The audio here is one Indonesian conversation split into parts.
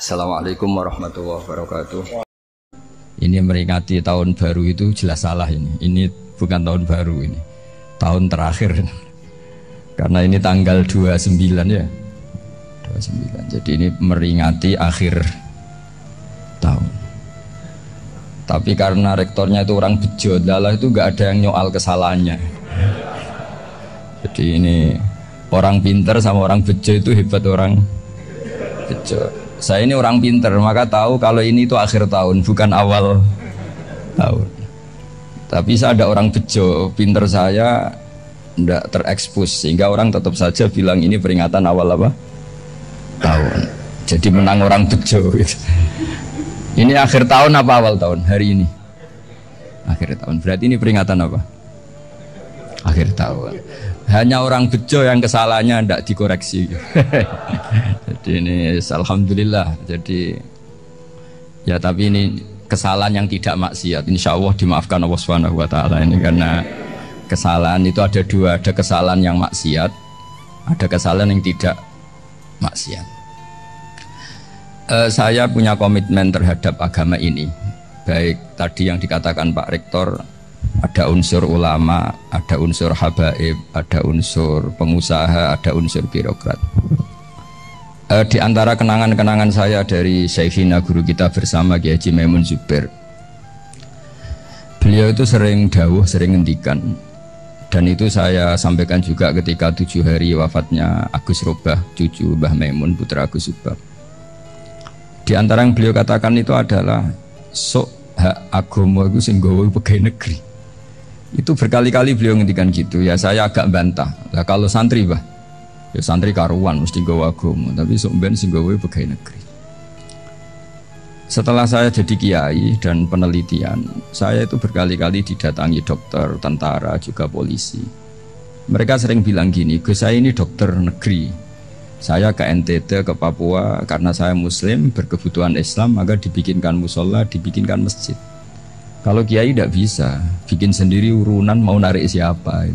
Assalamualaikum warahmatullahi wabarakatuh. Ini meringati tahun baru itu jelas salah ini. Ini bukan tahun baru ini. Tahun terakhir. Karena ini tanggal 29 ya. 29. Jadi ini meringati akhir tahun. Tapi karena rektornya itu orang bejo, lalah itu nggak ada yang nyoal kesalahannya. Jadi ini orang pinter sama orang bejo itu hebat orang bejo. Saya ini orang pinter, maka tahu kalau ini itu akhir tahun, bukan awal tahun. Tapi saya ada orang bejo, pinter saya tidak terekspos, sehingga orang tetap saja bilang ini peringatan awal apa? Tahun. Jadi menang orang bejo gitu. Ini akhir tahun apa awal tahun? Hari ini akhir tahun, berarti ini peringatan apa? Akhir tahun. Hanya orang bejo yang kesalahannya tidak dikoreksi. Jadi ini alhamdulillah. Jadi ya, tapi ini kesalahan yang tidak maksiat. Insya Allah dimaafkan Allah Subhanahu Wa Taala ini, karena kesalahan itu ada dua, ada kesalahan yang maksiat, ada kesalahan yang tidak maksiat. Saya punya komitmen terhadap agama ini. Baik tadi yang dikatakan Pak Rektor, ada unsur ulama, ada unsur habaib, ada unsur pengusaha, ada unsur birokrat. Di antara kenangan-kenangan saya dari Syekhina guru kita bersama Kiai Haji Maimun Zubair, beliau itu sering dawuh, sering ngendikan, dan itu saya sampaikan juga ketika 7 hari wafatnya Agus Robah, cucu Mbah Maimun, putra Agus Robah. Di antara yang beliau katakan itu adalah sok hak agama itu sing gawe pegawai negeri. Itu berkali-kali beliau ngendikan gitu. Ya saya agak bantah. Lah kalau santri bah, ya santri karuan mesti gawe agama, tapi sok ben sing gawe pegawai negeri. Setelah saya jadi kiai dan penelitian, saya itu berkali-kali didatangi dokter, tentara, juga polisi. Mereka sering bilang gini, "Gus, saya ini dokter negeri. Saya ke NTT, ke Papua, karena saya muslim, berkebutuhan Islam, maka dibikinkan musola, dibikinkan masjid. Kalau kiai tidak bisa, bikin sendiri urunan, mau narik siapa?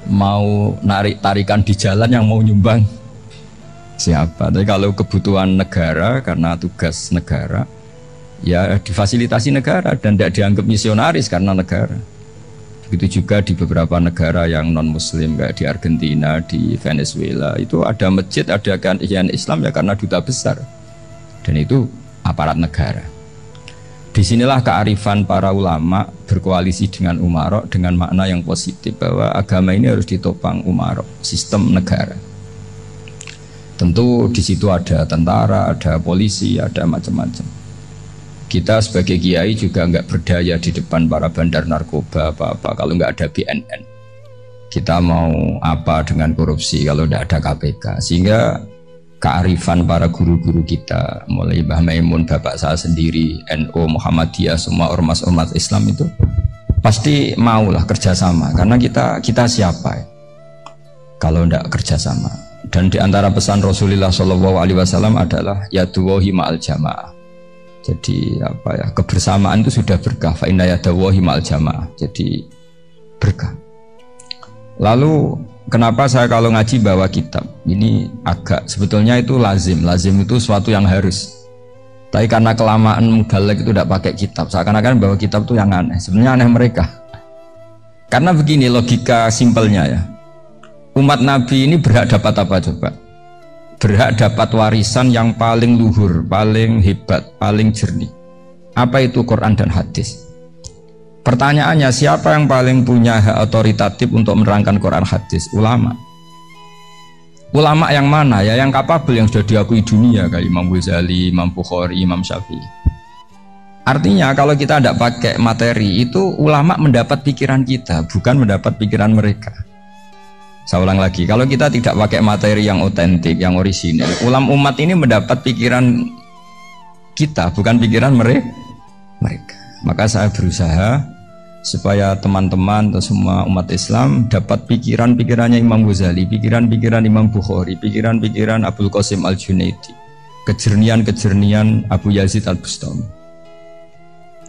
Mau narik tarikan di jalan yang mau nyumbang siapa? Tapi kalau kebutuhan negara, karena tugas negara, ya difasilitasi negara dan tidak dianggap misionaris karena negara. Begitu juga di beberapa negara yang non-muslim, kayak di Argentina, di Venezuela, itu ada masjid, ada kajian Islam ya karena duta besar, dan itu aparat negara. Disinilah kearifan para ulama berkoalisi dengan umarok dengan makna yang positif, bahwa agama ini harus ditopang umarok, sistem negara. Tentu di situ ada tentara, ada polisi, ada macam-macam. Kita sebagai kiai juga nggak berdaya di depan para bandar narkoba apa-apa kalau nggak ada BNN. Kita mau apa dengan korupsi kalau nggak ada KPK? Sehingga kearifan para guru-guru kita, mulai Mbah Maimun, bapak saya sendiri, NU, Muhammadiyah, semua ormas-ormas Islam itu pasti maulah kerjasama. Karena kita siapa ya kalau nggak kerjasama? Dan di antara pesan Rasulullah SAW adalah yaduwahi ma'al jamaah. Jadi apa ya, kebersamaan itu sudah berkah. Fa inna yadallahi ma'al jamaah. Jadi berkah. Lalu kenapa saya kalau ngaji bawa kitab? Ini agak sebetulnya itu lazim. Lazim itu suatu yang harus. Tapi karena kelamaan mubalek itu tidak pakai kitab. Seakan-akan bawa kitab itu yang aneh. Sebenarnya aneh mereka. Karena begini logika simpelnya ya. Umat Nabi ini berhak dapat apa coba? Berhak dapat warisan yang paling luhur, paling hebat, paling jernih. Apa itu Quran dan hadis? Pertanyaannya, siapa yang paling punya hak otoritatif untuk menerangkan Quran hadis? Ulama. Ulama yang mana ya? Yang kapabel, yang sudah diakui dunia, kayak Imam Ghazali, Imam Bukhari, Imam Syafi'i. Artinya kalau kita tidak pakai materi itu, ulama mendapat pikiran kita, bukan mendapat pikiran mereka. Saya ulang lagi, kalau kita tidak pakai materi yang otentik, yang orisinil, ulama umat ini mendapat pikiran kita, bukan pikiran mereka. Maka saya berusaha supaya teman-teman atau semua umat Islam dapat pikiran-pikirannya Imam Ghazali, pikiran-pikiran Imam Bukhari, pikiran-pikiran Abdul Qasim Al-Junaidi, kejernian-kejernian Abu Yazid Al-Bustami.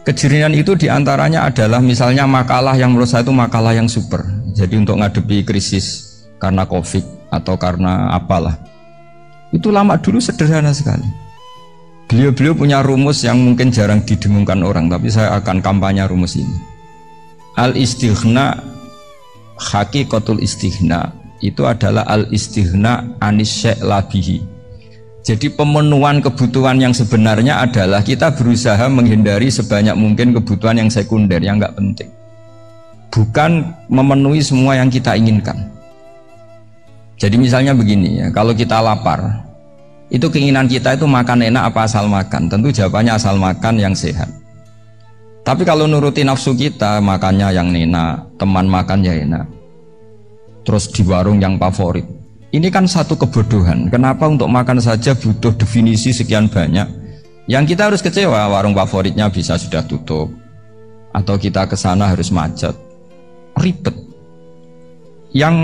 Kejernihan itu diantaranya adalah misalnya makalah yang menurut saya itu makalah yang super. Jadi untuk ngadepi krisis karena COVID atau karena apalah, itu lama dulu sederhana sekali. Beliau-beliau punya rumus yang mungkin jarang didengungkan orang, tapi saya akan kampanye rumus ini. Al-istighna, hakikatul istighna itu adalah al-istighna anis syai' labihi. Jadi pemenuhan kebutuhan yang sebenarnya adalah kita berusaha menghindari sebanyak mungkin kebutuhan yang sekunder, yang nggak penting. Bukan memenuhi semua yang kita inginkan. Jadi misalnya begini ya, kalau kita lapar, itu keinginan kita itu makan enak apa asal makan? Tentu jawabannya asal makan yang sehat. Tapi kalau nuruti nafsu kita, makannya yang enak, teman makan ya enak, terus di warung yang favorit. Ini kan satu kebodohan. Kenapa untuk makan saja butuh definisi sekian banyak? Yang kita harus kecewa, warung favoritnya bisa sudah tutup, atau kita ke sana harus macet, ribet. Yang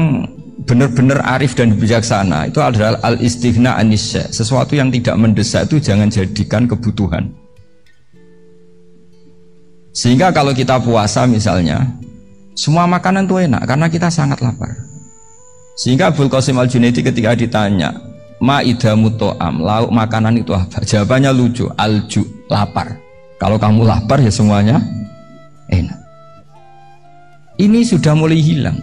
benar-benar arif dan bijaksana itu adalah al-istighna anis syai'. Sesuatu yang tidak mendesak itu jangan jadikan kebutuhan. Sehingga kalau kita puasa misalnya, semua makanan itu enak karena kita sangat lapar. Sehingga Abul Qasim Al-Junaidi ketika ditanya, ma'idamu to'am, lauk makanan itu apa? Jawabannya lucu, alju, lapar. Kalau kamu lapar ya semuanya enak. Ini sudah mulai hilang.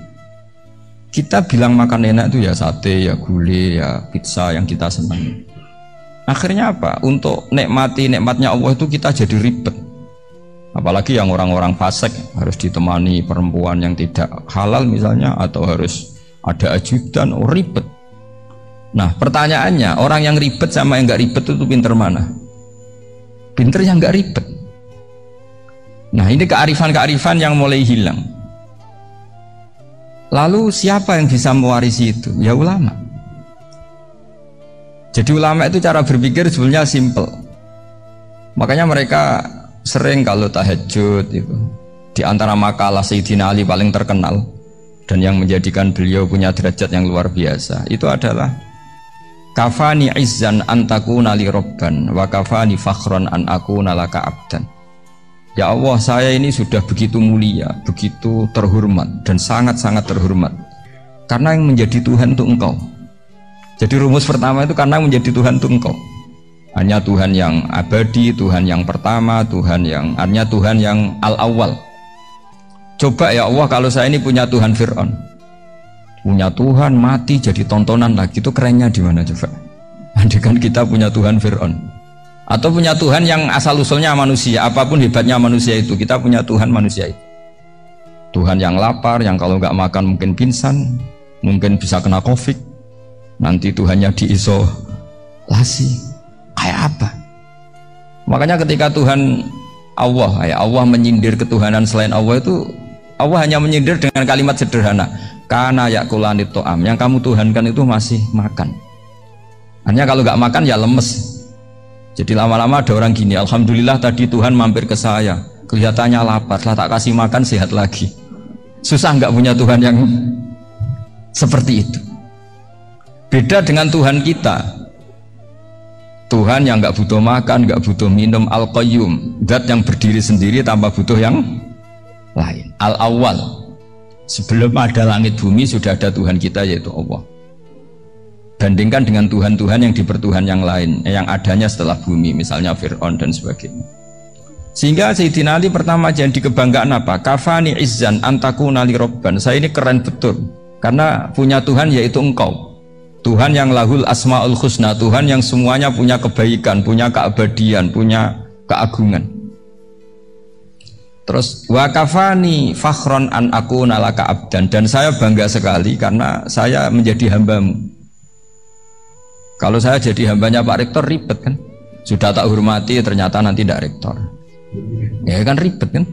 Kita bilang makan enak itu ya sate, ya gulai, ya pizza yang kita senang. Akhirnya apa? Untuk nikmati nikmatnya Allah itu kita jadi ribet. Apalagi yang orang-orang fasik harus ditemani perempuan yang tidak halal misalnya, atau harus ada ajudan, ribet. Nah pertanyaannya, orang yang ribet sama yang nggak ribet itu pinter mana? Pinter yang nggak ribet. Nah ini kearifan-kearifan yang mulai hilang. Lalu siapa yang bisa mewarisi itu? Ya ulama. Jadi ulama itu cara berpikir sebenarnya simple. Makanya mereka sering kalau tahajud itu, di antara makalah Sayyidina Ali paling terkenal dan yang menjadikan beliau punya derajat yang luar biasa itu adalah kafani izzan antakuna li robban wa kafani fakhron an akuna laka abdan. Ya Allah, saya ini sudah begitu mulia, begitu terhormat dan sangat-sangat terhormat karena yang menjadi Tuhan itu Engkau. Jadi rumus pertama itu karena menjadi Tuhan itu Engkau. Hanya Tuhan yang abadi, Tuhan yang pertama, hanya Tuhan yang al-awwal. Coba ya Allah, kalau saya ini punya Tuhan Fir'aun, punya Tuhan mati jadi tontonan lagi, itu kerennya di mana coba? Andai kan kita punya Tuhan Fir'aun, atau punya Tuhan yang asal usulnya manusia, apapun hebatnya manusia itu, kita punya Tuhan manusia itu. Tuhan yang lapar, yang kalau nggak makan mungkin pingsan, mungkin bisa kena COVID, nanti Tuhannya diisolasi, kayak apa? Makanya ketika Tuhan Allah menyindir ketuhanan selain Allah itu, Allah hanya menyindir dengan kalimat sederhana, karena yakulani to'am, yang kamu tuhankan itu masih makan. Hanya kalau nggak makan ya lemes. Jadi lama-lama ada orang gini, alhamdulillah tadi Tuhan mampir ke saya, kelihatannya lapar, setelah tak kasih makan sehat lagi. Susah nggak punya Tuhan yang seperti itu. Beda dengan Tuhan kita, Tuhan yang nggak butuh makan, nggak butuh minum, al-qayyum, zat yang berdiri sendiri tanpa butuh yang lain, al-awwal. Sebelum ada langit bumi sudah ada Tuhan kita yaitu Allah. Bandingkan dengan Tuhan-Tuhan yang dipertuhan yang lain, yang adanya setelah bumi, misalnya Fir'aun dan sebagainya. Sehingga Sayyidina Ali pertama jadi kebanggaan apa? Kafani izzan antakuna li robban. Saya ini keren betul karena punya Tuhan yaitu Engkau. Tuhan yang lahul asma'ul husna, Tuhan yang semuanya punya kebaikan, punya keabadian, punya keagungan. Terus wa kafani fakhron an akuna laka abdan, dan saya bangga sekali karena saya menjadi hambamu. Kalau saya jadi hambanya Pak Rektor ribet kan, sudah tak hormati ternyata nanti tidak rektor, ya kan ribet kan.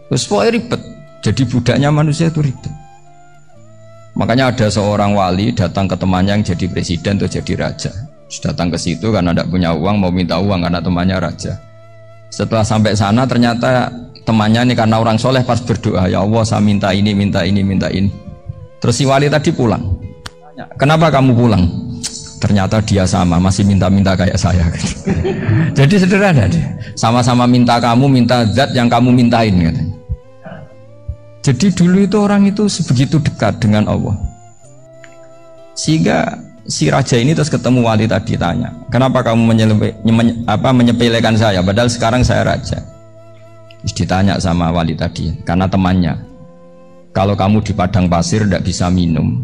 Terus pokoknya ribet, jadi budaknya manusia itu ribet. Makanya ada seorang wali datang ke temannya yang jadi presiden atau jadi raja. Datang ke situ karena tidak punya uang, mau minta uang karena temannya raja. Setelah sampai sana ternyata temannya ini karena orang soleh pas berdoa, ya Allah saya minta ini, minta ini, minta ini. Terus si wali tadi pulang. Kenapa kamu pulang? Ternyata dia sama, masih minta-minta kayak saya. Jadi sederhana deh. Sama-sama minta kamu, minta zat yang kamu mintain katanya. Jadi dulu itu orang itu sebegitu dekat dengan Allah. Sehingga si raja ini terus ketemu wali tadi, tanya, kenapa kamu menyepelekan saya padahal sekarang saya raja. Terus ditanya sama wali tadi, karena temannya, kalau kamu di padang pasir tidak bisa minum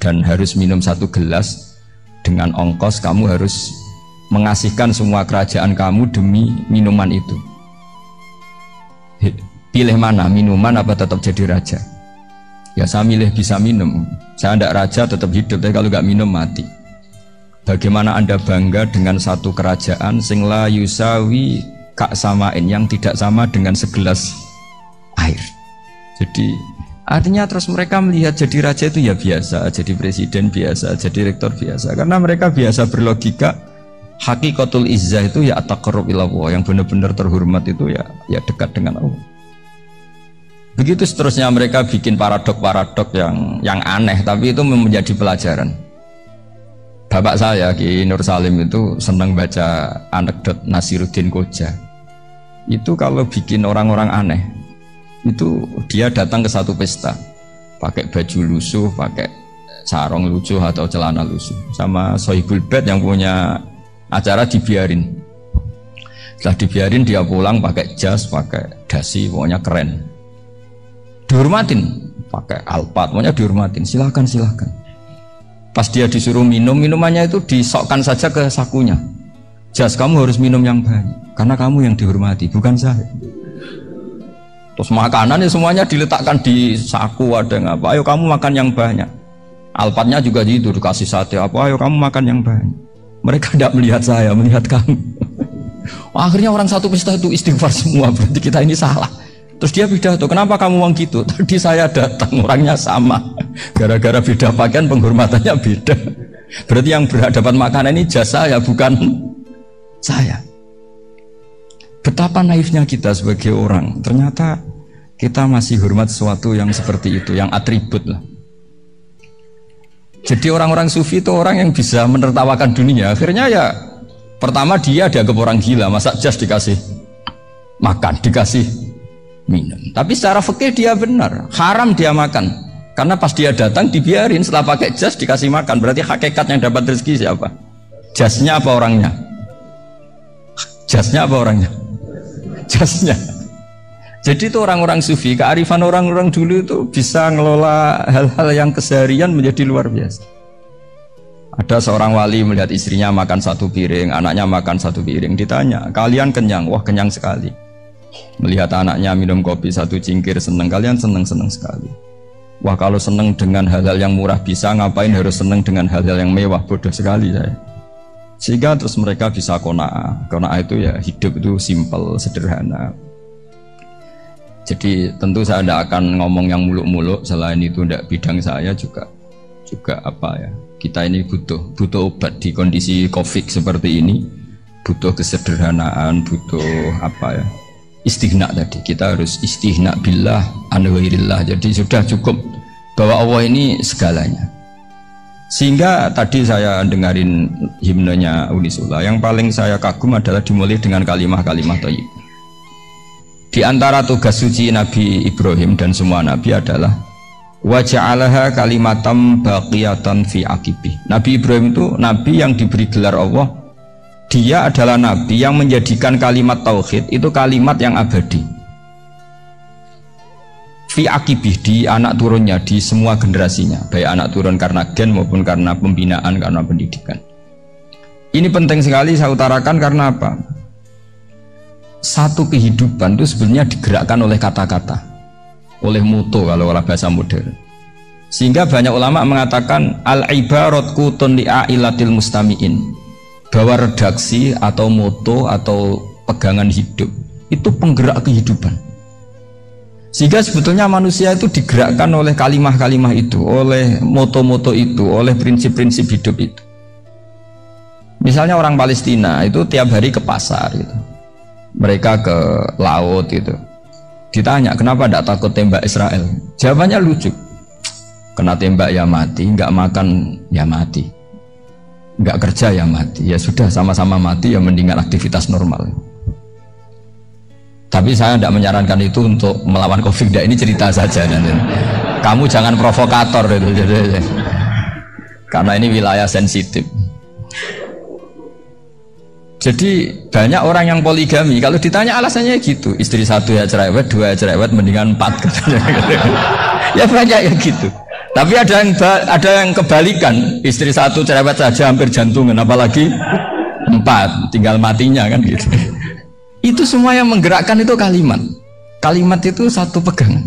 dan harus minum 1 gelas, dengan ongkos kamu harus mengasihkan semua kerajaan kamu demi minuman itu. Pilih mana, minuman apa tetap jadi raja? Ya saya milih bisa minum. Saya tidak raja tetap hidup, tapi kalau nggak minum mati. Bagaimana Anda bangga dengan satu kerajaan sing la yusawi kak samain, yang tidak sama dengan segelas air. Jadi artinya terus mereka melihat jadi raja itu ya biasa, jadi presiden biasa, jadi rektor biasa, karena mereka biasa berlogika hakikatul izzah itu ya taqarrub ila Allah, yang benar-benar terhormat itu ya dekat dengan Allah. Begitu seterusnya mereka bikin paradok-paradok yang aneh, tapi itu menjadi pelajaran. Bapak saya Ki Nur Salim itu senang baca anekdot Nasiruddin Koja. Itu kalau bikin orang-orang aneh, itu dia datang ke satu pesta pakai baju lusuh, pakai sarung lucu atau celana lusuh, sama Sohibul Bait yang punya acara dibiarin. Setelah dibiarin dia pulang pakai jas, pakai dasi, pokoknya keren. Dihormatin, pakai alpat, pokoknya dihormatin, silakan. Pas dia disuruh minum, minumannya itu disokkan saja ke sakunya. Jas, kamu harus minum yang banyak karena kamu yang dihormati, bukan saya. Terus makanannya semuanya diletakkan di saku, ada yang apa, ayo kamu makan yang banyak. Alpatnya juga gitu, dikasih sate apa, ayo kamu makan yang banyak. Mereka tidak melihat saya, melihat kamu. Akhirnya orang satu pesta itu istighfar semua, berarti kita ini salah. Terus dia pidato, kenapa kamu uang gitu? Tadi saya datang, orangnya sama. Gara-gara beda pakaian, penghormatannya beda. Berarti yang berhak dapat makanan ini jasa ya, bukan saya. Betapa naifnya kita sebagai orang. Ternyata kita masih hormat sesuatu yang seperti itu, yang atribut lah. Jadi orang-orang sufi itu orang yang bisa menertawakan dunia. Akhirnya ya, pertama dia dianggap orang gila, masa jas dikasih makan, dikasih minum. Tapi secara fikih dia benar, haram dia makan, karena pas dia datang dibiarin, setelah pakai jas dikasih makan. Berarti hakikat yang dapat rezeki siapa? Jasnya apa orangnya? Jasnya apa orangnya? Jasnya. Jadi itu orang-orang sufi, kearifan orang-orang dulu itu bisa ngelola hal-hal yang keseharian menjadi luar biasa. Ada seorang wali melihat istrinya makan 1 piring, anaknya makan 1 piring, ditanya, kalian kenyang? Wah, kenyang sekali. Melihat anaknya minum kopi 1 cingkir, seneng, kalian seneng sekali. Wah, kalau seneng dengan hal-hal yang murah bisa, ngapain harus seneng dengan hal-hal yang mewah? Bodoh sekali saya. Sehingga terus mereka bisa qanaah. Qanaah itu ya hidup itu simple, sederhana. Jadi tentu saya tidak akan ngomong yang muluk-muluk, selain itu tidak bidang saya juga apa ya, kita ini butuh obat di kondisi COVID seperti ini, butuh kesederhanaan, butuh apa ya, istighna tadi. Kita harus istighna billah an ghairillah. Jadi sudah cukup bahwa Allah ini segalanya. Sehingga tadi saya dengarin himnenya Unisula, yang paling saya kagum adalah dimulai dengan kalimat-kalimat thayyibah. Di antara tugas suci Nabi Ibrahim dan semua Nabi adalah wa ja'alaha kalimatam baqiyatan fi aqibih. Nabi Ibrahim itu Nabi yang diberi gelar Allah. Dia adalah Nabi yang menjadikan kalimat tauhid itu kalimat yang abadi. Fi aqibih, di anak turunnya, di semua generasinya, baik anak turun karena gen maupun karena pembinaan, karena pendidikan. Ini penting sekali saya utarakan karena apa? Satu kehidupan itu sebenarnya digerakkan oleh kata-kata, oleh moto kalau oleh bahasa modern. Sehingga banyak ulama mengatakan al-ibarat kutun li'ailatil mustami'in, bahwa redaksi atau moto atau pegangan hidup itu penggerak kehidupan. Sehingga sebetulnya manusia itu digerakkan oleh kalimah-kalimah itu, oleh moto-moto itu, oleh prinsip-prinsip hidup itu. Misalnya orang Palestina itu tiap hari ke pasar gitu. Mereka ke laut gitu. Ditanya kenapa tidak takut tembak Israel? Jawabannya lucu. Kena tembak ya mati, nggak makan ya mati, nggak kerja ya mati. Ya sudah, sama-sama mati ya, mendingan aktivitas normal. Tapi saya tidak menyarankan itu untuk melawan COVID. Ini cerita saja. Kamu jangan provokator itu. karena ini wilayah sensitif. Jadi banyak orang yang poligami, kalau ditanya alasannya gitu, istri satu ya cerewet, dua ya cerewet, mendingan 4 katanya. Ya banyak yang gitu. Tapi ada yang kebalikan, istri satu cerewet saja hampir jantungan, apalagi 4, tinggal matinya kan gitu. Itu semua yang menggerakkan itu kalimat. Kalimat itu satu pegangan.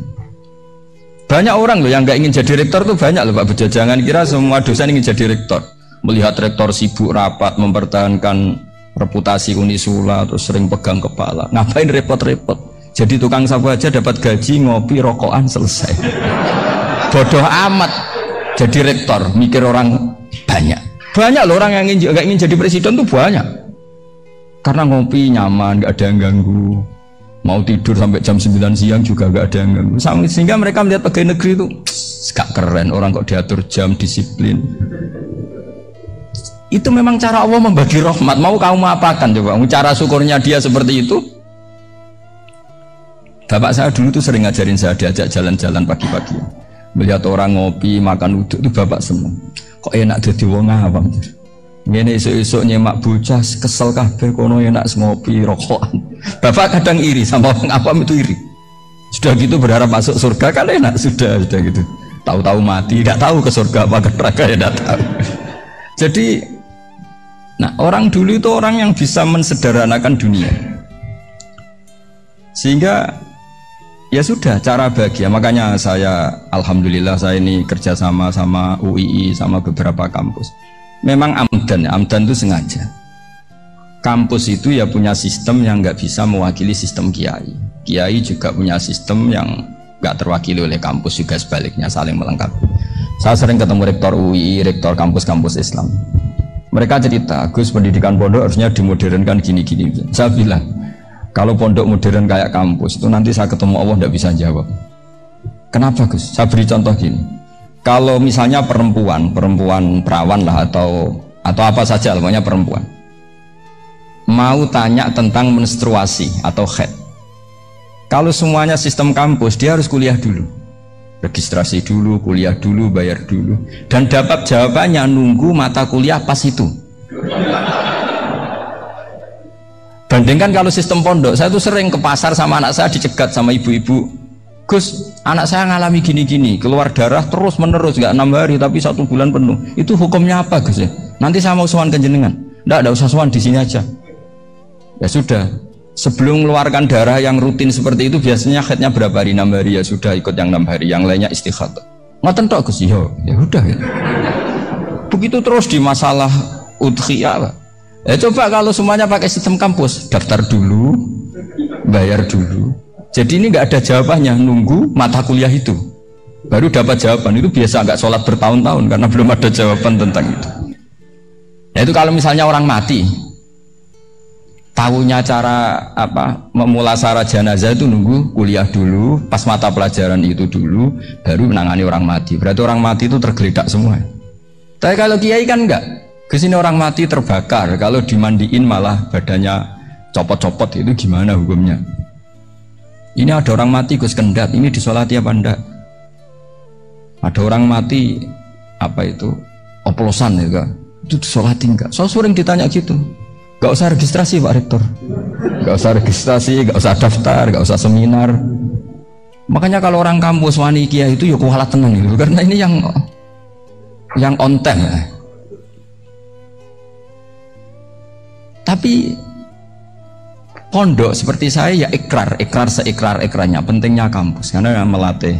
Banyak orang loh yang nggak ingin jadi rektor tuh banyak loh Pak Bejo. Jangan kira semua dosen ingin jadi rektor. Melihat rektor sibuk rapat mempertahankan reputasi Unisula terus sering pegang kepala. Ngapain repot-repot? Jadi tukang sapu aja dapat gaji, ngopi, rokokan, selesai. Bodoh amat jadi rektor, mikir orang banyak. Banyak loh orang yang nggak ingin jadi presiden tuh banyak. Karena ngopi nyaman, nggak ada yang ganggu. Mau tidur sampai jam 9 siang juga nggak ada yang ganggu. Sehingga mereka melihat pegawai negeri itu gak keren, orang kok diatur jam, disiplin. Itu memang cara Allah membagi rahmat. Mau kamu apakan coba? Cara syukurnya dia seperti itu. Bapak saya dulu tuh sering ngajarin saya, diajak jalan-jalan pagi-pagi. Melihat orang ngopi, makan uduk itu bapak seneng. Kok enak jadi wong awam. Ngene esuk-esuk nyemak bocah kesel kabeh kono enak ngopi rokokan. Bapak kadang iri sama orang awam itu iri. Sudah gitu berharap masuk surga kan enak sudah gitu. Tahu-tahu mati, tidak tahu ke surga apa ke neraka ya tidak tahu. Jadi nah, orang dulu itu orang yang bisa mensederhanakan dunia. Sehingga ya sudah cara bahagia. Makanya saya alhamdulillah saya ini kerjasama sama UII sama beberapa kampus. Memang amdan itu sengaja. Kampus itu ya punya sistem yang nggak bisa mewakili sistem kiai. Kiai juga punya sistem yang nggak terwakili oleh kampus, juga sebaliknya saling melengkapi. Saya sering ketemu rektor UII, rektor kampus-kampus Islam. Mereka cerita, Gus pendidikan pondok harusnya dimodernkan gini-gini. Saya bilang, kalau pondok modern kayak kampus itu nanti saya ketemu Allah tidak bisa jawab. Kenapa Gus? Saya beri contoh gini. Kalau misalnya perempuan perawan lah atau apa saja, namanya perempuan, mau tanya tentang menstruasi atau haid. Kalau semuanya sistem kampus, dia harus kuliah dulu. Registrasi dulu, kuliah dulu, bayar dulu, dan dapat jawabannya nunggu mata kuliah pas itu. Bandingkan kalau sistem pondok, saya tuh sering ke pasar sama anak saya dicegat sama ibu-ibu, Gus, anak saya ngalami gini-gini, keluar darah terus menerus, nggak 6 hari tapi 1 bulan penuh. Itu hukumnya apa Gus ya? Nanti saya mau sowan ke jenengan. Nggak usah sowan, di sini aja. Ya sudah. Sebelum mengeluarkan darah yang rutin seperti itu biasanya haidnya berapa hari? 6 hari, ya sudah ikut yang 6 hari, yang lainnya istighatsah. Ngoten tok Gus, ya udah ya. Begitu terus di masalah udhiyah. Ya coba kalau semuanya pakai sistem kampus, daftar dulu, bayar dulu. Jadi ini nggak ada jawabannya, nunggu mata kuliah itu baru dapat jawaban. Itu biasa nggak sholat bertahun-tahun karena belum ada jawaban tentang itu. Ya itu kalau misalnya orang mati, tahunya cara apa memulasara jenazah itu nunggu kuliah dulu, pas mata pelajaran itu dulu, baru menangani orang mati. Berarti orang mati itu tergeledak semua. Tapi kalau kiai kan enggak. Kesini orang mati terbakar, kalau dimandiin malah badannya copot-copot, itu gimana hukumnya? Ini ada orang mati Gus Kendat, ini disolati apa enggak? Ada orang mati apa itu oplosan ya kan? Itu disolati enggak? So sering ditanya gitu. Gak usah registrasi Pak Rektor, gak usah registrasi, gak usah daftar, gak usah seminar. Makanya kalau orang kampus wani kiai itu ya kualat tenang gitu, karena ini yang on time ya. Tapi pondok seperti saya ya ikrar seikrar-ikrarnya. Pentingnya kampus karena melatih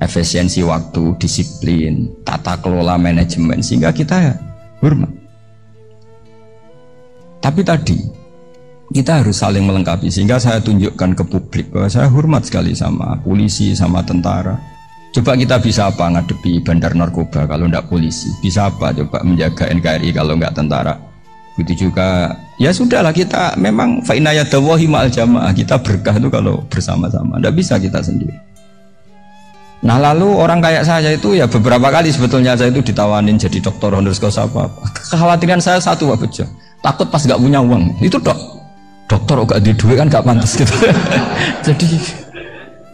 efisiensi waktu, disiplin, tata kelola manajemen, sehingga kita ya hormat. Tapi tadi kita harus saling melengkapi, sehingga saya tunjukkan ke publik bahwa saya hormat sekali sama polisi, sama tentara. Coba kita bisa apa ngadepi bandar narkoba kalau enggak polisi? Bisa apa coba menjaga NKRI kalau enggak tentara? Begitu juga ya sudahlah, kita memang fa inna yadallahi ma'al jamaah, kita berkah itu kalau bersama-sama, tidak bisa kita sendiri. Nah lalu orang kayak saya itu ya beberapa kali sebetulnya saya itu ditawanin jadi dokter honoris causa apa. Kekhawatiran saya satu Pak Bejo, takut pas gak punya uang itu dokter gak di duit kan gak pantas gitu. Jadi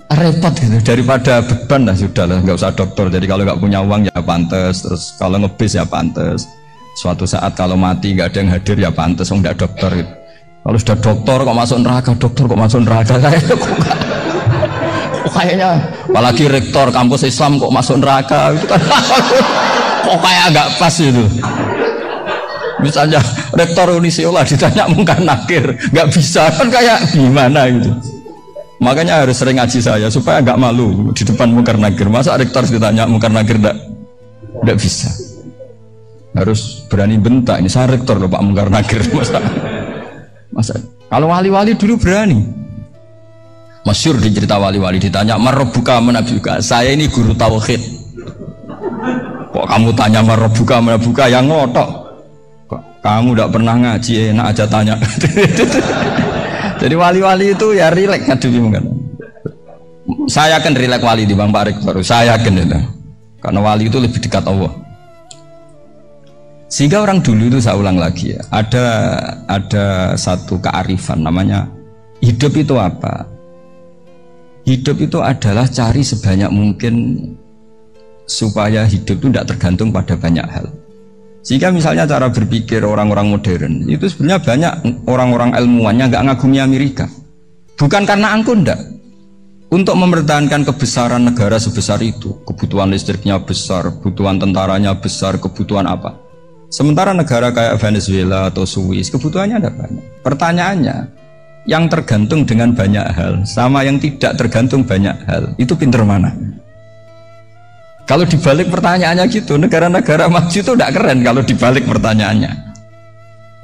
repot gitu, daripada beban lah sudah lah, nggak usah dokter. Jadi kalau nggak punya uang ya pantes, terus kalau ngebis ya pantes, suatu saat kalau mati nggak ada yang hadir ya pantes, nggak dokter gitu. Kalau sudah dokter kok masuk neraka, dokter kok masuk neraka kayaknya, apalagi rektor kampus Islam kok masuk neraka itu kan kok kayak agak pas itu. Misalnya rektor Unisiola ditanya Mungkar Nakir nggak bisa kan, kayak gimana gitu. Makanya harus sering ngaji saya supaya nggak malu di depan Mungkar Nakir. Masa rektor ditanya Mungkar Nakir nggak bisa. Harus berani bentak, ini saya rektor loh Pak Mungkar Nakir. Masa kalau wali-wali dulu berani. Masyhur di cerita wali-wali ditanya marabbuka manabuka. Saya ini guru tauhid. Kok kamu tanya marabbuka manabuka, yang ngotok. Kok kamu tidak pernah ngaji, enak aja tanya. Jadi wali-wali itu ya rileks ngadepi mungkin. Saya akan rileks wali di Bang Pak Rektor. Saya akan itu. Karena wali itu lebih dekat Allah. Sehingga orang dulu itu, saya ulang lagi ya, ada satu kearifan namanya hidup itu apa? Hidup itu adalah cari sebanyak mungkin supaya hidup itu tidak tergantung pada banyak hal. Sehingga misalnya cara berpikir orang-orang modern itu sebenarnya banyak orang-orang ilmuwannya nggak ngagumi Amerika, bukan karena angkuh, ndak. Untuk mempertahankan kebesaran negara sebesar itu, kebutuhan listriknya besar, kebutuhan tentaranya besar, kebutuhan apa. Sementara negara kayak Venezuela atau Swiss kebutuhannya ada banyak. Pertanyaannya, yang tergantung dengan banyak hal sama yang tidak tergantung banyak hal, itu pinter mana? Kalau dibalik pertanyaannya gitu, negara-negara maju itu tidak keren kalau dibalik pertanyaannya.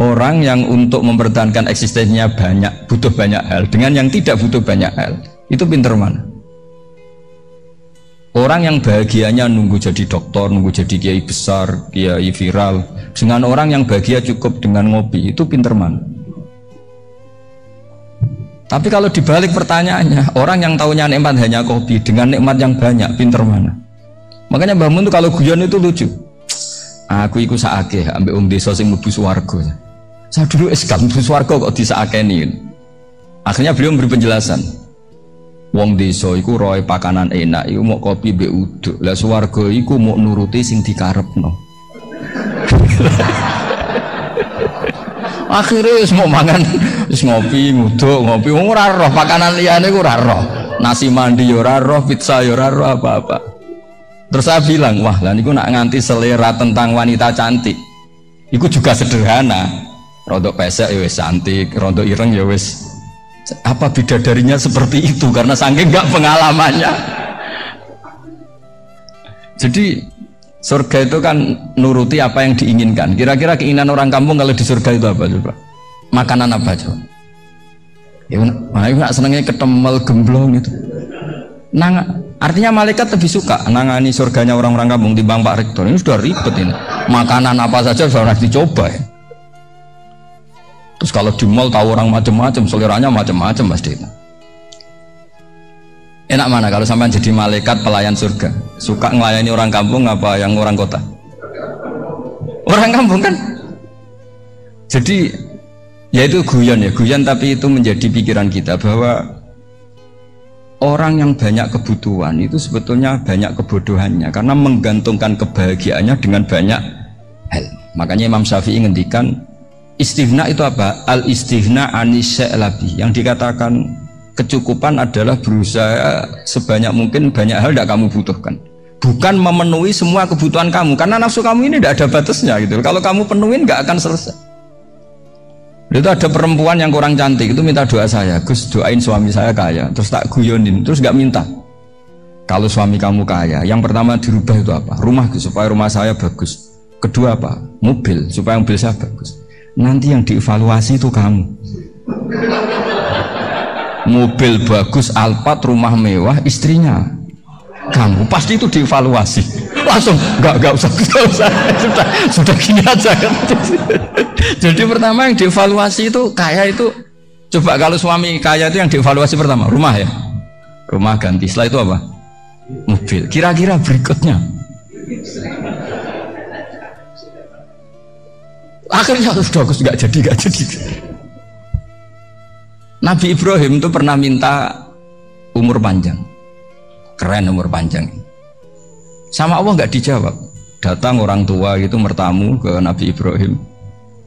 Orang yang untuk mempertahankan eksistensinya banyak, butuh banyak hal, dengan yang tidak butuh banyak hal, itu pinter mana? Orang yang bahagianya nunggu jadi dokter, nunggu jadi kiai besar, kiai viral, dengan orang yang bahagia cukup dengan ngopi, itu pinter mana? Tapi kalau dibalik pertanyaannya, orang yang tahunya nikmat hanya kopi dengan nikmat yang banyak, pinter mana? Makanya Mbah Mun tuh kalau guyon itu lucu. Aku ikut saake ambek wong desa sing mlebu swarga. Saya dulu gak mlebu swarga kok disakeni. Akhirnya beliau memberi penjelasan. Wong desa iku roe pakanan enak iku mau kopi mbek uduk. Lah swarga iku mau nuruti sing dikarepno. Akhirnya wis mau mangan, wis ngopi, nguduk, ngopi, ora roh pakanan liyane ku ora roh. Nasi mandi yo ora roh, pizza yo ora roh apa-apa. Terus saya bilang, wah lah niku nak nganti selera tentang wanita cantik, iku juga sederhana. Rodok pesek ya wis cantik, rodok ireng ya wis. Apa bidadarinya seperti itu? Karena saking nggak pengalamannya. Jadi surga itu kan nuruti apa yang diinginkan. Kira-kira keinginan orang kampung kalau di surga itu apa coba? Makanan apa coba? Ya, nak senengnya ketemel gemblong itu. Artinya malaikat lebih suka nangani surganya orang-orang kampung timbang Pak Rektor. Ini sudah ribet ini. Makanan apa saja sudah dicoba ya. Terus kalau di mall tahu orang macam-macam, seleranya macam-macam pasti itu. Enak mana kalau sampai jadi malaikat pelayan surga? Suka ngelayani orang kampung apa yang orang kota? Orang kampung kan. Jadi ya itu guyon ya, guyon tapi itu menjadi pikiran kita bahwa orang yang banyak kebutuhan itu sebetulnya banyak kebodohannya karena menggantungkan kebahagiaannya dengan banyak hal. Makanya Imam Syafi'i ngendikan istighna itu apa? Al istighna anisya'i, yang dikatakan kecukupan adalah berusaha sebanyak mungkin banyak hal tidak kamu butuhkan, bukan memenuhi semua kebutuhan kamu, karena nafsu kamu ini tidak ada batasnya gitu. Kalau kamu penuhin nggak akan selesai. Itu ada perempuan yang kurang cantik itu minta doa saya, Gus doain suami saya kaya, terus tak guyonin, terus nggak minta. Kalau suami kamu kaya, yang pertama dirubah itu apa? Rumah, Gus, supaya rumah saya bagus. Kedua apa? Mobil, supaya mobil saya bagus. Nanti yang dievaluasi itu kamu. Mobil bagus, Alphard, rumah mewah, istrinya kamu, pasti itu dievaluasi. Langsung nggak usah sudah gini aja. Jadi pertama yang dievaluasi itu kaya itu, coba kalau suami kaya itu yang dievaluasi pertama rumah ya, rumah ganti. Setelah itu apa? Mobil. Kira-kira berikutnya akhirnya sudah nggak jadi. Nabi Ibrahim itu pernah minta umur panjang. keren umur panjang. Sama Allah nggak dijawab. Datang orang tua itu mertamu ke Nabi Ibrahim,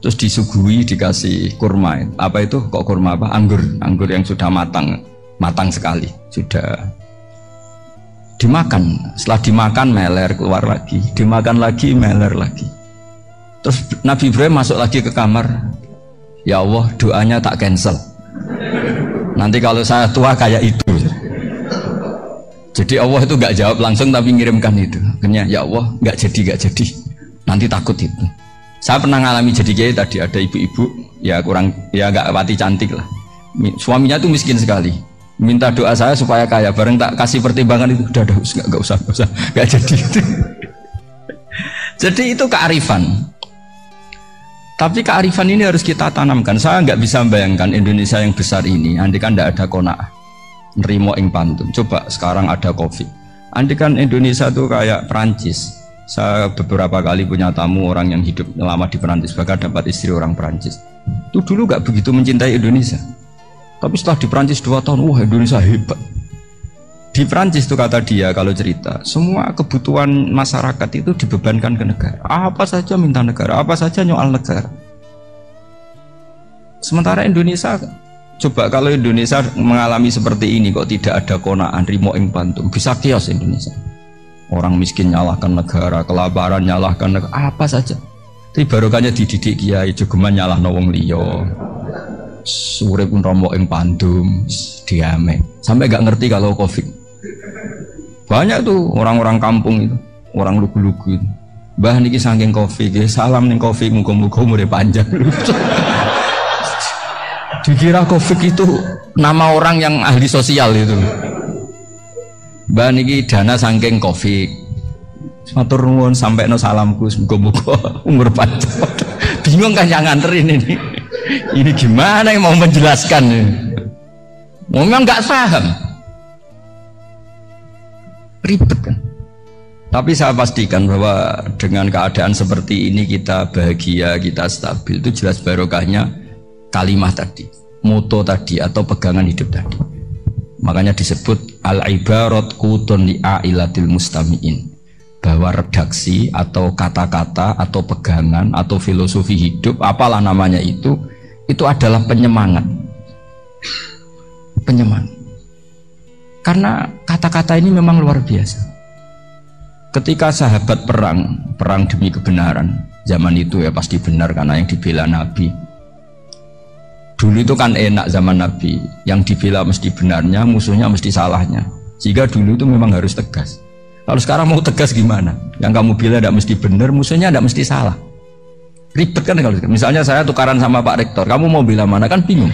terus disuguhi dikasih kurma. Apa itu? Kok kurma apa? Anggur yang sudah matang sekali, sudah dimakan. Setelah dimakan meler keluar lagi, dimakan lagi meler lagi. Terus Nabi Ibrahim masuk lagi ke kamar. Ya Allah, doanya tak cancel. Nanti kalau saya tua kayak itu. Jadi Allah itu nggak jawab langsung tapi ngirimkan itu. Akhirnya ya Allah nggak jadi. Nanti takut itu. Saya pernah ngalami jadi kiai tadi, ada ibu-ibu ya kurang ya nggak pati cantik lah. Suaminya tuh miskin sekali. Minta doa saya supaya kaya. Bareng tak kasih pertimbangan itu udah nggak usah nggak jadi itu. Jadi itu kearifan. Tapi kearifan ini harus kita tanamkan. Saya nggak bisa membayangkan Indonesia yang besar ini andai kan tidak ada qanaah. Nerimo ing pantun. Coba sekarang ada Covid. Andai kan Indonesia tuh kayak Perancis. Saya beberapa kali punya tamu orang yang hidup lama di Perancis, bahkan dapat istri orang Perancis. Itu dulu gak begitu mencintai Indonesia. Tapi setelah di Perancis 2 tahun, wah Indonesia hebat. Di Perancis tuh kata dia kalau cerita, semua kebutuhan masyarakat itu dibebankan ke negara. Apa saja minta negara, apa saja nyoal negara. Sementara Indonesia, coba kalau Indonesia mengalami seperti ini kok tidak ada qanaah rimo ing pantum, bisa kios Indonesia. Orang miskin nyalahkan negara, kelaparan nyalahkan negara, apa saja. Tapi barokahnya dididik kiai jogeman nyalahno wong liya. Urip rimo ing pantum, diame. Sampai gak ngerti kalau Covid. Banyak tuh orang-orang kampung itu, orang lugu-lugu itu. Mbah niki saking Covid, salam ning Covid muga-muga umure panjang. Dikira Covid itu nama orang yang ahli sosial itu. Mbak niki dana saking Covid. Matur nuwun sampekno salamku muga-muga umur panjang. Bingung kan yang nganterin ini. Ini gimana yang mau menjelaskan ini? Memang nggak paham. Ribet kan. Tapi saya pastikan bahwa dengan keadaan seperti ini kita bahagia, kita stabil, itu jelas barokahnya kalimah tadi, moto tadi atau pegangan hidup tadi. Makanya disebut al-ibarat qutun li'ailatil mustami'in, bahwa redaksi atau kata-kata atau pegangan atau filosofi hidup apalah namanya itu adalah penyemangat. Karena kata-kata ini memang luar biasa. Ketika sahabat perang demi kebenaran, zaman itu ya pasti benar karena yang dibela Nabi. Dulu itu kan enak zaman Nabi, yang dibela mesti benarnya, musuhnya mesti salahnya. Sehingga dulu itu memang harus tegas. Kalau sekarang mau tegas gimana? Yang kamu bela tidak mesti benar, musuhnya tidak mesti salah. Ribet kan kalau misalnya saya tukaran sama Pak Rektor, kamu mau bela mana kan bingung.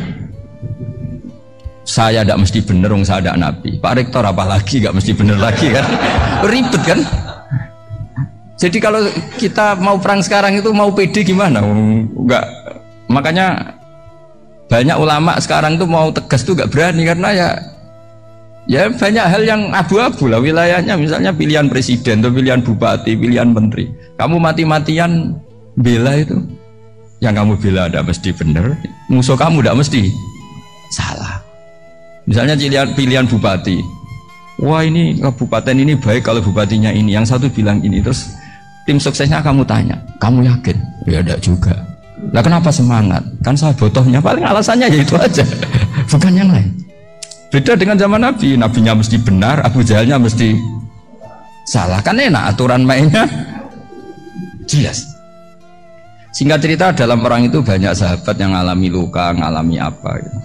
Saya tidak mesti benar, saya tidak Nabi. Pak Rektor apalagi nggak mesti benar lagi kan? Ribet kan? Jadi kalau kita mau perang sekarang itu mau pede gimana? Enggak. Makanya banyak ulama sekarang tuh mau tegas tuh gak berani karena ya banyak hal yang abu-abu lah wilayahnya, misalnya pilihan presiden atau pilihan bupati, pilihan menteri. Kamu mati-matian bela itu, yang kamu bela ada mesti benar, musuh kamu tidak mesti salah. Misalnya pilihan bupati, wah ini kabupaten ini baik kalau bupatinya ini, yang satu bilang ini, terus tim suksesnya kamu tanya, kamu yakin? Ya tidak juga. Lah kenapa semangat? Kan saya botohnya, paling alasannya ya itu aja, bukan yang lain. Beda dengan zaman Nabi, Nabinya mesti benar, Abu Jahalnya mesti salah. Kan enak aturan mainnya jelas. Singkat cerita, dalam perang itu banyak sahabat yang ngalami luka, ngalami apa gitu.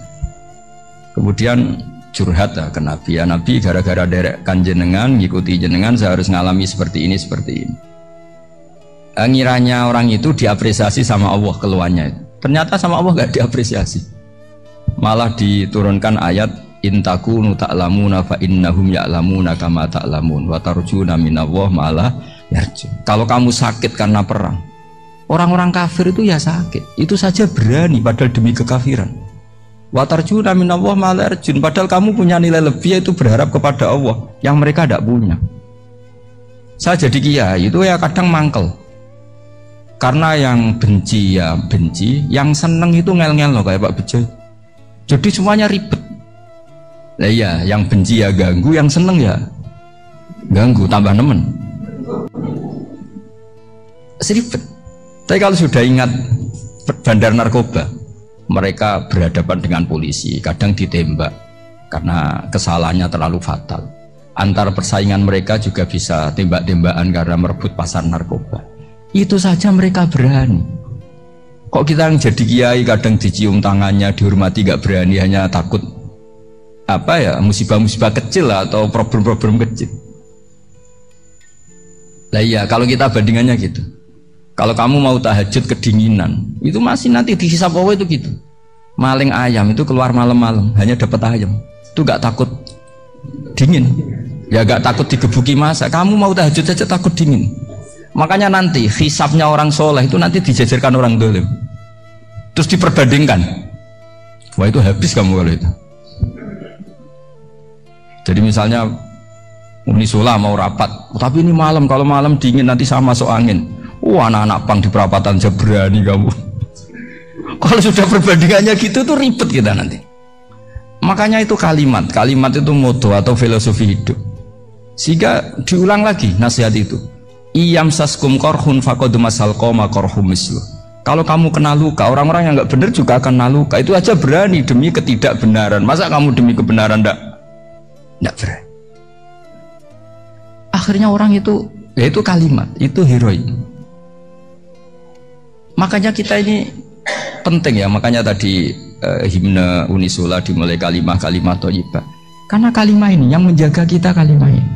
Kemudian curhat ke Nabi, ya Nabi gara-gara derekkan jenengan, ngikuti jenengan, saya harus ngalami seperti ini, seperti ini. Ngiranya orang itu diapresiasi sama Allah keluarnya itu. Ternyata sama Allah gak diapresiasi. Malah diturunkan ayat intakunu ta'lamuna fa innahum ya'lamuna kama ta'lamun wa tarjuna minallah ma'ala yarju. Kalau kamu sakit karena perang, orang-orang kafir itu ya sakit, itu saja berani padahal demi kekafiran. Wa tarjuna minallah ma'ala yarjun, padahal kamu punya nilai lebih, yaitu berharap kepada Allah yang mereka tidak punya. Saya jadi kiai itu ya kadang mangkel. Karena yang benci ya benci, yang seneng itu ngel-ngel loh kayak Pak Bejo. Jadi semuanya ribet. Nah iya, yang benci ya ganggu, yang seneng ya ganggu, tambah nemen. Seribet. Tapi kalau sudah ingat bandar narkoba, mereka berhadapan dengan polisi, kadang ditembak karena kesalahannya terlalu fatal. Antar persaingan mereka juga bisa tembak-tembakan karena merebut pasar narkoba. Itu saja mereka berani. Kok kita yang jadi kiai kadang dicium tangannya, dihormati, gak berani, hanya takut apa ya, musibah-musibah kecil lah, atau problem-problem kecil. Lah iya, kalau kita bandingannya gitu. Kalau kamu mau tahajud kedinginan, itu masih nanti dihisab Allah itu gitu. Maling ayam itu keluar malam-malam, hanya dapat ayam. Itu gak takut dingin. Ya gak takut digebuki masa. Kamu mau tahajud saja takut dingin. Makanya nanti hisabnya orang soleh itu nanti dijajarkan orang dolim. Terus diperbandingkan. Wah itu habis kamu kalau itu. Jadi misalnya Unisula mau rapat, tapi ini malam, kalau malam dingin nanti sama masuk angin. Anak-anak pang di perapatan aja berani kamu. Kalau sudah perbandingannya gitu tuh ribet kita nanti. Makanya itu kalimat itu moto atau filosofi hidup. Sehingga diulang lagi nasihat itu. Iyam saskum korhun faqad masal qoma korhum mislu. Kalau kamu kena luka, orang-orang yang nggak benar juga akan kena luka. Itu aja berani demi ketidakbenaran. Masa kamu demi kebenaran nggak berani? Akhirnya orang itu, ya itu kalimat, itu heroik. Makanya kita ini penting ya. Makanya tadi himne Unisula dimulai kalimat thayyibah. Karena kalimat ini yang menjaga kita, kalimat ini.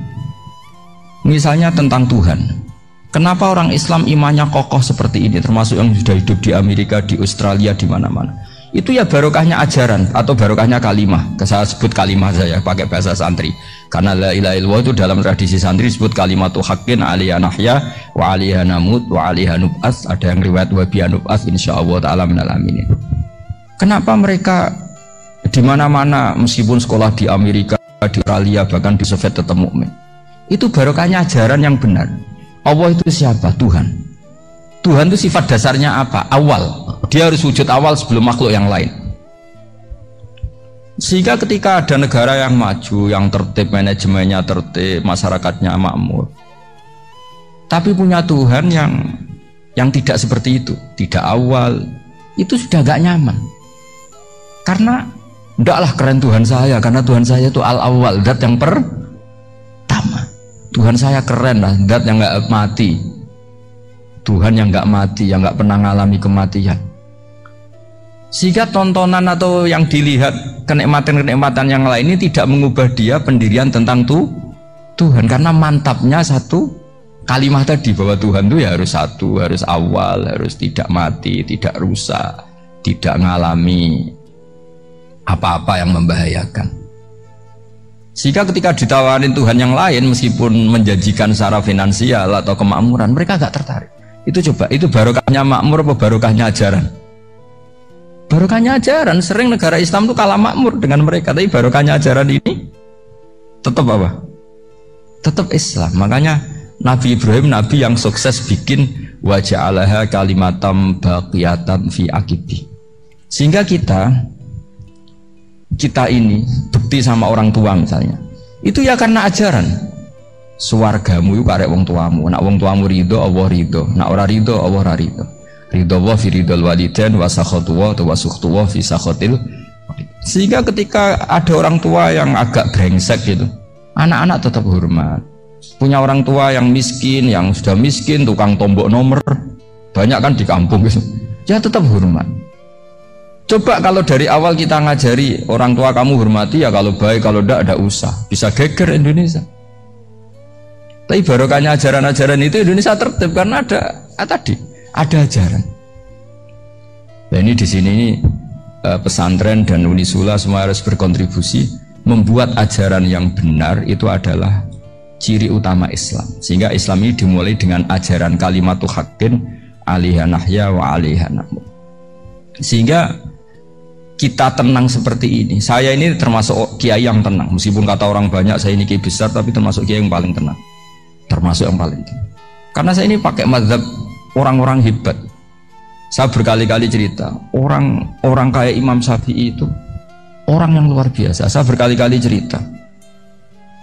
Misalnya tentang Tuhan. Kenapa orang Islam imannya kokoh seperti ini, termasuk yang sudah hidup di Amerika, di Australia, di mana-mana. Itu ya barokahnya ajaran atau barokahnya kalimah. Saya sebut kalimah saya pakai bahasa santri. Karena la ilaha illallah itu dalam tradisi santri disebut kalimatu haqqin alaiha nahya wa alaiha namut wa alaiha nub'ats. Ada yang riwayat wa biha nub'ats insyaallah taala minal aminin. Kenapa mereka di mana-mana meskipun sekolah di Amerika, di Australia, bahkan di Soviet tetap mukmin? Itu barokahnya ajaran yang benar. Allah itu siapa? Tuhan. Tuhan itu sifat dasarnya apa? Awal. Dia harus wujud awal sebelum makhluk yang lain. Sehingga ketika ada negara yang maju, yang tertib, manajemennya tertib, masyarakatnya makmur, tapi punya Tuhan yang tidak seperti itu, tidak awal, itu sudah gak nyaman. Karena ndaklah keren Tuhan saya, karena Tuhan saya itu al-awwal, zat yang pertama. Tuhan saya keren lah, zat yang gak mati, Tuhan yang gak mati, yang gak pernah mengalami kematian. Sehingga tontonan atau yang dilihat kenikmatan-kenikmatan yang lain ini tidak mengubah dia pendirian tentang Tuhan. Karena mantapnya satu kalimat tadi, bahwa Tuhan itu ya harus satu, harus awal, harus tidak mati, tidak rusak, tidak mengalami apa-apa yang membahayakan. Sehingga ketika ditawarin Tuhan yang lain, meskipun menjanjikan secara finansial atau kemakmuran, mereka gak tertarik. Itu coba, itu barokahnya makmur apa barokahnya ajaran? Barokahnya ajaran. Sering negara Islam itu kalah makmur dengan mereka, tapi barokahnya ajaran ini tetap apa? Tetap Islam. Makanya Nabi Ibrahim, Nabi yang sukses bikin wa ja'alaha kalimatam baqiyatan fi aqibi. Sehingga kita ini bekti sama orang tua misalnya, itu ya karena ajaran. Suwargamu itu karek wong tuamu. Nak wong tuamu ridho, Allah ridho. Nak ora ridho, Allah ora ridho. Ridho wa fi ridhol walidain wa sakhatu wa sukhtu wa fi sakhatil. Sehingga ketika ada orang tua yang agak brengsek gitu, anak-anak tetap hormat. Punya orang tua yang miskin, yang sudah miskin, tukang tombok nomor, banyak kan di kampung gitu, ya tetap hormat. Coba kalau dari awal kita ngajari orang tua kamu hormati ya, kalau baik, kalau tidak usah, bisa geger Indonesia. Tapi barokahnya ajaran-ajaran itu Indonesia tertib karena ada ajaran. Nah ini di sini pesantren dan Unisula semua harus berkontribusi membuat ajaran yang benar itu adalah ciri utama Islam. Sehingga Islam ini dimulai dengan ajaran kalimatu haqqin alaiha nahya wa alaiha namut. Sehingga kita tenang seperti ini. Saya ini termasuk kiai yang tenang, meskipun kata orang banyak saya ini kiai besar, tapi termasuk kiai yang paling tenang, termasuk yang paling tenang. Karena saya ini pakai mazhab orang-orang hebat. Saya berkali-kali cerita, orang kayak Imam Syafi'i itu orang yang luar biasa. Saya berkali-kali cerita,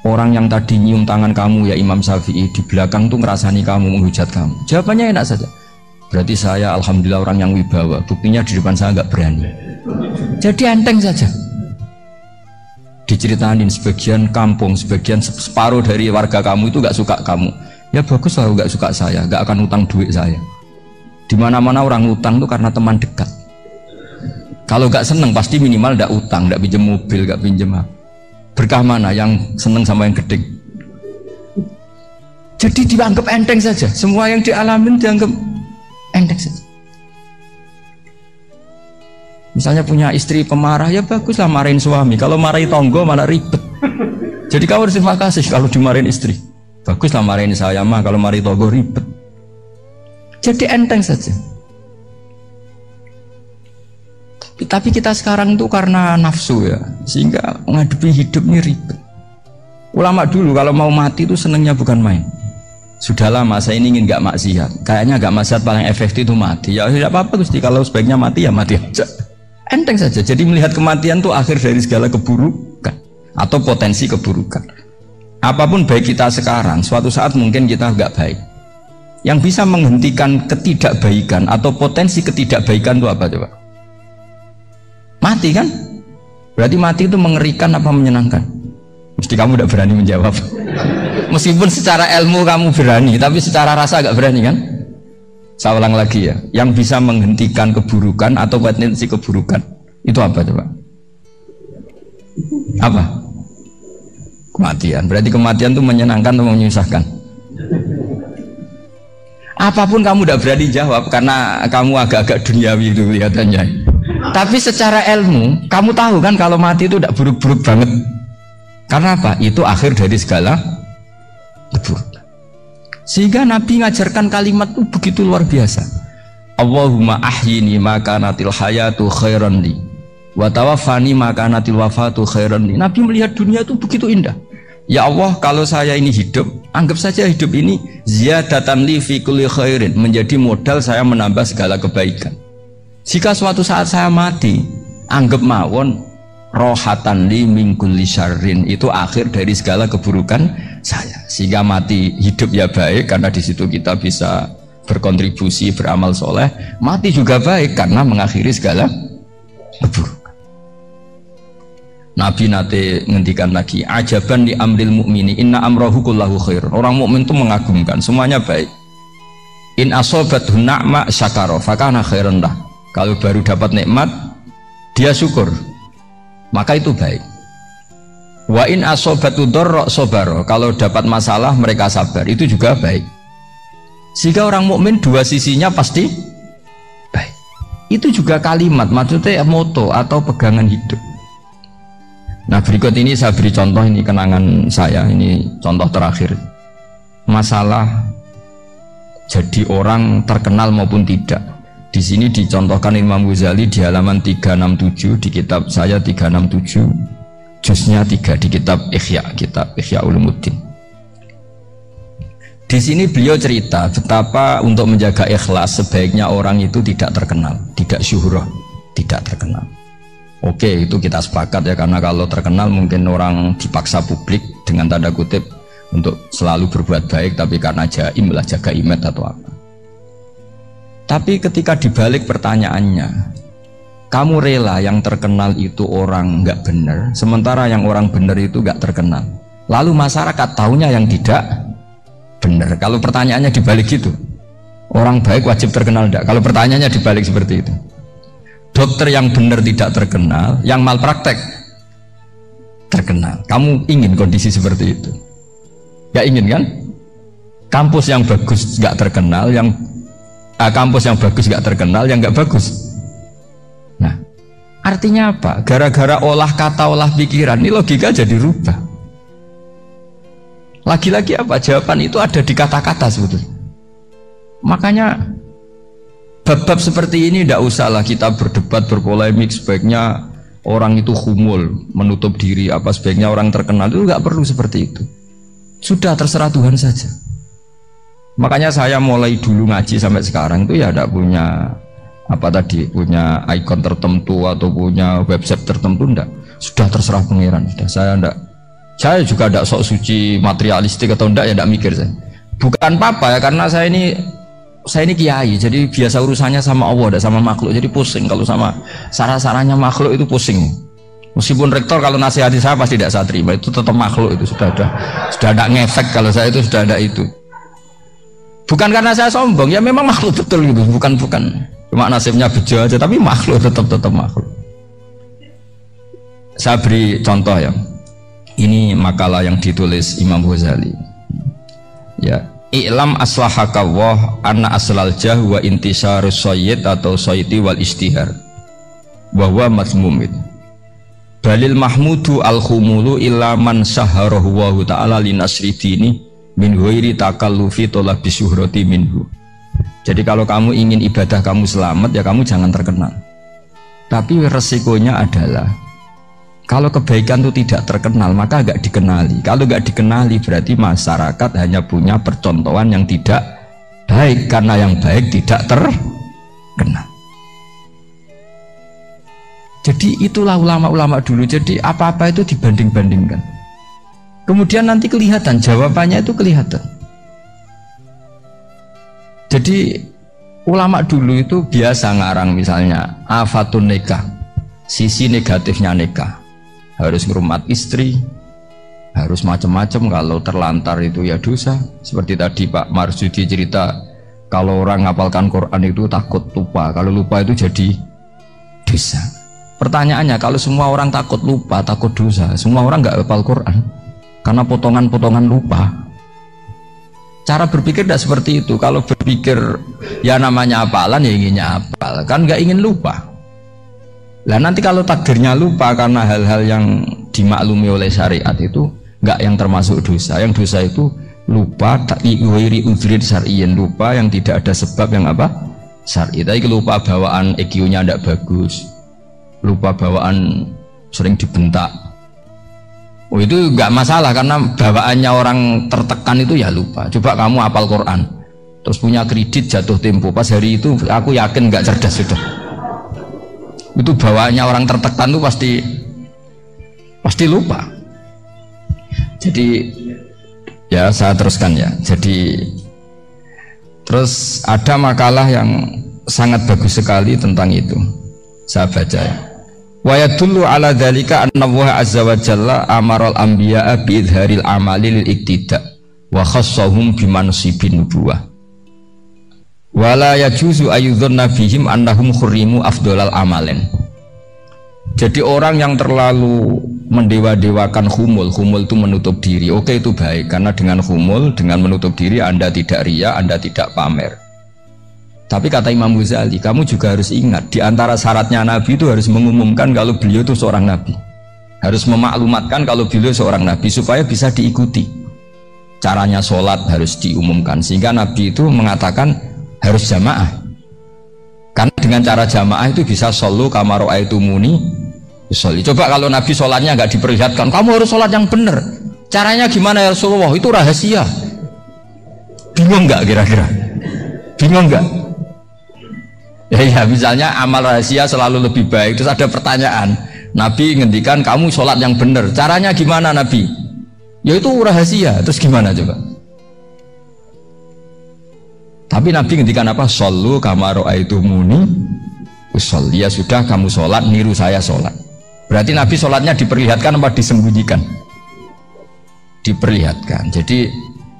orang yang tadi nyium tangan kamu ya Imam Syafi'i di belakang tuh ngerasani kamu, menghujat kamu? Jawabannya enak saja. Berarti saya alhamdulillah orang yang wibawa, buktinya di depan saya nggak berani. Jadi enteng saja. Diceritain sebagian kampung, sebagian separuh dari warga kamu itu nggak suka kamu. Ya bagus lah nggak suka saya, nggak akan utang duit saya. Di mana-mana orang utang tuh karena teman dekat. Kalau nggak seneng pasti minimal nggak utang, nggak pinjam mobil, nggak pinjam apa. Berkah mana yang seneng sama yang gede? Jadi dianggap enteng saja. Semua yang dialamin dianggap enteng saja. Misalnya punya istri pemarah, ya baguslah marahin suami. Kalau marahin tonggo malah ribet. Jadi kamu harus terima kasih kalau dimarahin istri. Baguslah marahin saya mah, kalau marahin tonggo ribet. Jadi enteng saja. Tapi kita sekarang itu karena nafsu ya, sehingga menghadapi hidup ini ribet. Ulama dulu kalau mau mati itu senengnya bukan main. Sudah lama saya ini ingin gak maksiat. Kayaknya gak maksiat paling efektif itu mati. Ya tidak apa-apa Gusti, kalau sebaiknya mati ya mati aja. Enteng saja. Jadi melihat kematian itu akhir dari segala keburukan atau potensi keburukan. Apapun baik kita sekarang, suatu saat mungkin kita gak baik. Yang bisa menghentikan ketidakbaikan atau potensi ketidakbaikan itu apa coba? Mati kan? Berarti mati itu mengerikan apa menyenangkan? Mesti kamu tidak berani menjawab. Meskipun secara ilmu kamu berani, tapi secara rasa agak berani kan? Saya ulang lagi ya, yang bisa menghentikan keburukan atau potensi keburukan itu apa coba? Apa? Kematian. Berarti kematian itu menyenangkan atau menyusahkan? Apapun kamu tidak berani jawab karena kamu agak-agak duniawi itu kelihatannya. Tapi secara ilmu, kamu tahu kan kalau mati itu tidak buruk-buruk banget. Karena apa? Itu akhir dari segala keburukan. Sehingga Nabi ngajarkan kalimat itu begitu luar biasa. Allahumma ahyini maka natil hayatu khairan li wa tawaffani maka natil wafatu khairan li. Nabi melihat dunia itu begitu indah. Ya Allah, kalau saya ini hidup, anggap saja hidup ini ziyadatan li fi kulli khairin, menjadi modal saya menambah segala kebaikan. Jika suatu saat saya mati, anggap mawon rohatan li min kulli syarrin, itu akhir dari segala keburukan saya. Sehingga mati hidup ya baik karena di situ kita bisa berkontribusi beramal soleh. Mati juga baik karena mengakhiri segala keburukan. Nabi nate ngendikan lagi, ajaban li amril mu'mini inna amrahu kullahu khair. Orang mukmin itu mengagumkan, semuanya baik. In asobathu na'ma syakara fakana khairan lah. Kalau baru dapat nikmat dia syukur, maka itu baik. Wa in asobatu dharra sabara, kalau dapat masalah mereka sabar, itu juga baik. Sehingga orang mukmin dua sisinya pasti baik. Itu juga kalimat, maksudnya moto atau pegangan hidup. Nah berikut ini saya beri contoh, ini kenangan saya, ini contoh terakhir. Masalah jadi orang terkenal maupun tidak. Di sini dicontohkan Imam Ghazali di halaman 367 di kitab saya 367, juznya 3 di kitab Ihya Ulumuddin. Di sini beliau cerita betapa untuk menjaga ikhlas sebaiknya orang itu tidak terkenal, tidak syuhrah, tidak terkenal. Oke, itu kita sepakat ya, karena kalau terkenal mungkin orang dipaksa publik dengan tanda kutip untuk selalu berbuat baik, tapi karena jaim lah, jaga image atau apa. Tapi ketika dibalik pertanyaannya, kamu rela yang terkenal itu orang nggak benar, sementara yang orang benar itu nggak terkenal. Lalu masyarakat taunya yang tidak benar. Kalau pertanyaannya dibalik gitu, orang baik wajib terkenal enggak? Kalau pertanyaannya dibalik seperti itu. Dokter yang benar tidak terkenal, yang malpraktek terkenal. Kamu ingin kondisi seperti itu? Gak ingin kan? Kampus yang bagus gak terkenal, kampus yang bagus gak terkenal, yang gak bagus. Nah, artinya apa? Gara-gara olah kata, olah pikiran, ini logika jadi rubah. Lagi-lagi apa? Jawaban itu ada di kata-kata sebetulnya. Makanya bab-bab seperti ini tidak usahlah kita berdebat, berpolemik. Sebaiknya orang itu humul, menutup diri, apa sebaiknya orang terkenal, itu nggak perlu seperti itu. Sudah terserah Tuhan saja. Makanya saya mulai dulu ngaji sampai sekarang itu ya tidak punya punya ikon tertentu atau punya website tertentu, enggak. Sudah terserah pangeran. Sudah, saya Saya juga tidak sok suci materialistik atau enggak, ya tidak mikir saya. Bukan apa-apa ya, karena saya ini kiai, jadi biasa urusannya sama Allah, tidak sama makhluk. Jadi pusing kalau sama sarah-sarahnya makhluk itu pusing. Meskipun rektor kalau nasihati saya pasti tidak saya terima, itu tetap makhluk, itu sudah ada ngefek kalau saya itu sudah ada itu. Bukan karena saya sombong, ya memang makhluk betul gitu, bukan cuma nasibnya bejo aja, tapi makhluk tetap makhluk. Saya beri contoh ya. Ini makalah yang ditulis Imam Ghazali. Ya, i'lam aslahakawah anna aslal jah wa intisarus sayyid atau sayyidi wal istihar wa huwa mazmum. Balil mahmudu al khumulu illa man saharahu wa ta'ala li nasri dini min ghairi takallufi talabi syuhrati minhu. Jadi kalau kamu ingin ibadah kamu selamat, ya kamu jangan terkenal. Tapi resikonya adalah kalau kebaikan itu tidak terkenal, maka agak dikenali. Kalau agak dikenali berarti masyarakat hanya punya percontohan yang tidak baik, karena yang baik tidak terkenal. Jadi itulah ulama-ulama dulu. Jadi apa-apa itu dibanding-bandingkan. Kemudian nanti kelihatan, jawabannya itu kelihatan. Jadi ulama dulu itu biasa ngarang misalnya afatun nikah, sisi negatifnya nikah. Harus ngurmat istri, harus macam-macam, kalau terlantar itu ya dosa. Seperti tadi Pak Marsudi cerita, kalau orang ngapalkan Quran itu takut lupa, kalau lupa itu jadi dosa. Pertanyaannya, kalau semua orang takut lupa, takut dosa, semua orang nggak hafal Quran karena potongan-potongan lupa. Cara berpikir tidak seperti itu. Kalau berpikir ya namanya hafalan, ya inginnya hafal, kan nggak ingin lupa. Lah nanti kalau takdirnya lupa karena hal-hal yang dimaklumi oleh syariat itu enggak yang termasuk dosa. Yang dosa itu lupa ta'wiri udhrin syar'iyyin, lupa yang tidak ada sebab yang apa? Syar'i. Tapi lupa bawaan EQ-nya tidak bagus. Lupa bawaan sering dibentak. Oh itu enggak masalah karena bawaannya orang tertekan itu ya lupa. Coba kamu hafal Quran terus punya kredit jatuh tempo, pas hari itu aku yakin enggak cerdas sudah. Itu bawaannya orang tertekan tuh pasti lupa. Jadi ya saya teruskan ya. Jadi terus ada makalah yang sangat bagus sekali tentang itu. Saya baca ya. Wa yadullu ala dzalika anna Allah azza wa jalla amaral anbiya'a bi idharil amali lil iktida wa khassahum bi mansibin nubuwah. Wala yajuzu ayyudhanna bihim annahum khurrimu afdolal amalen. Jadi orang yang terlalu mendewa-dewakan khumul itu menutup diri. Oke, itu baik, karena dengan khumul, dengan menutup diri Anda tidak riya, Anda tidak pamer. Tapi kata Imam Ghazali, kamu juga harus ingat, di antara syaratnya Nabi itu harus mengumumkan kalau beliau itu seorang Nabi, harus memaklumatkan kalau beliau seorang Nabi supaya bisa diikuti. Caranya sholat harus diumumkan, sehingga Nabi itu mengatakan harus jamaah, karena dengan cara jamaah itu bisa shollu kama ra'aitumuni usolli. Coba kalau Nabi sholatnya nggak diperlihatkan, kamu harus sholat yang benar, caranya gimana ya Rasulullah, itu rahasia. Bingung nggak kira-kira? Bingung nggak? Ya misalnya amal rahasia selalu lebih baik. Terus ada pertanyaan, Nabi ngendikan kamu sholat yang benar, caranya gimana Nabi? Ya itu rahasia. Terus gimana coba? Tapi Nabi ngendikan apa? Shollu kama ra'aitumuni usolli. Ya sudah, kamu sholat niru saya sholat. Berarti Nabi sholatnya diperlihatkan apa disembunyikan? Diperlihatkan. Jadi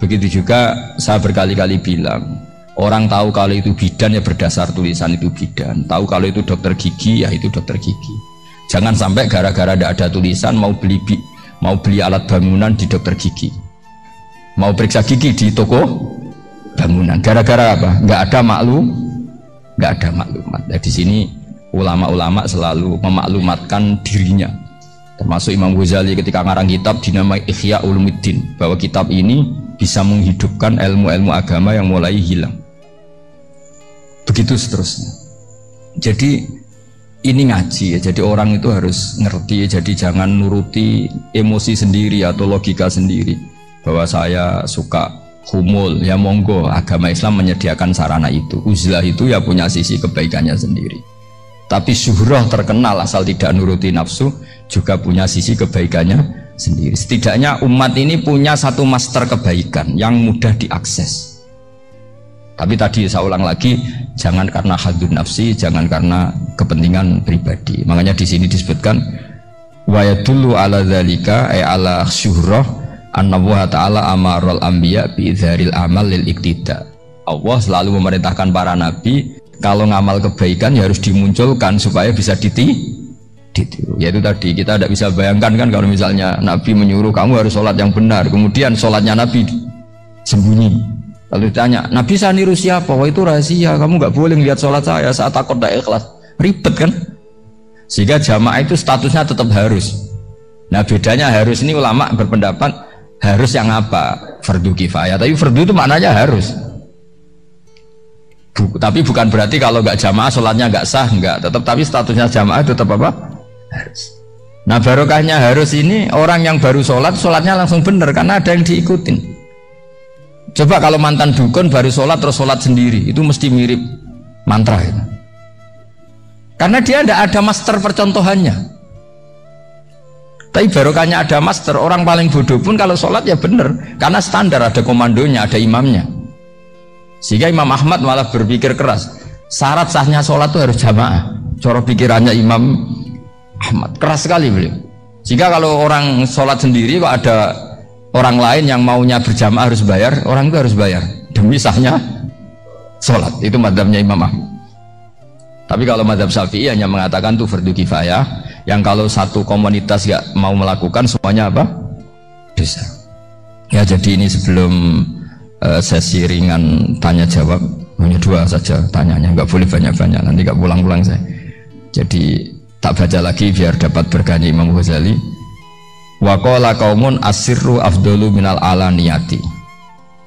begitu juga saya berkali-kali bilang, orang tahu kalau itu bidan ya berdasar tulisan itu bidan. Tahu kalau itu dokter gigi ya itu dokter gigi. Jangan sampai gara-gara tidak ada tulisan mau beli alat bangunan di dokter gigi, mau periksa gigi di toko bangunan. Gara-gara apa? Nggak ada maklumat. Nah, di sini ulama-ulama selalu memaklumatkan dirinya. Termasuk Imam Ghazali ketika ngarang kitab dinamai Ihya Ulumuddin, bahwa kitab ini bisa menghidupkan ilmu-ilmu agama yang mulai hilang. Begitu seterusnya. Jadi ini ngaji ya. Jadi orang itu harus ngerti ya. Jadi jangan nuruti emosi sendiri atau logika sendiri bahwa saya suka humul, ya monggo, agama Islam menyediakan sarana itu. Uzlah itu ya punya sisi kebaikannya sendiri. Tapi syuhrah terkenal asal tidak nuruti nafsu juga punya sisi kebaikannya sendiri. Setidaknya umat ini punya satu master kebaikan yang mudah diakses. Tapi tadi saya ulang lagi, jangan karena hadun nafsi, jangan karena kepentingan pribadi. Makanya di sini disebutkan wa yadullu ala dzalika ay ala syuhrah anna wa ta'ala amarul anbiya bi idzharil amal lil iktida. Allah selalu memerintahkan para nabi kalau ngamal kebaikan ya harus dimunculkan supaya bisa ditiru. Yaitu tadi kita tidak bisa bayangkan kan kalau misalnya nabi menyuruh kamu harus sholat yang benar, kemudian sholatnya nabi sembunyi. Lalu ditanya, Nabi saya niru siapa? Wah itu rahasia, kamu nggak boleh lihat sholat saya saat takut tidak ikhlas. Ribet kan? Sehingga jamaah itu statusnya tetap harus. Nah bedanya harus ini ulama berpendapat harus yang apa? Fardu kifayah. Tapi fardu itu maknanya harus. Tapi bukan berarti kalau nggak jamaah sholatnya nggak sah, nggak. Tapi statusnya jamaah tetap apa? Harus. Nah barokahnya harus ini orang yang baru sholat, sholatnya langsung benar karena ada yang diikutin. Coba kalau mantan dukun baru sholat terus sholat sendiri, itu mesti mirip mantra itu. Karena dia tidak ada master percontohannya. Tapi barokahnya ada master, orang paling bodoh pun kalau sholat ya benar, karena standar ada komandonya, ada imamnya. Sehingga Imam Ahmad malah berpikir keras, syarat sahnya sholat itu harus jamaah. Cara pikirannya Imam Ahmad keras sekali beliau. Sehingga kalau orang sholat sendiri kok ada orang lain yang maunya berjamaah harus bayar, orang itu harus bayar demi sahnya sholat. Itu madzhabnya Imam Ahmad. Tapi kalau madzhab Syafi'i hanya mengatakan itu fardu kifayah, yang kalau satu komunitas gak mau melakukan semuanya apa? Dosa. Ya jadi ini sebelum sesi ringan tanya jawab, hanya 2 saja tanyanya, nggak boleh banyak-banyak, nanti gak pulang-pulang saya. Jadi tak baca lagi biar dapat berkahnya Imam Ghazali. Wa qala qaumun asirru afdalu minal alaniyati.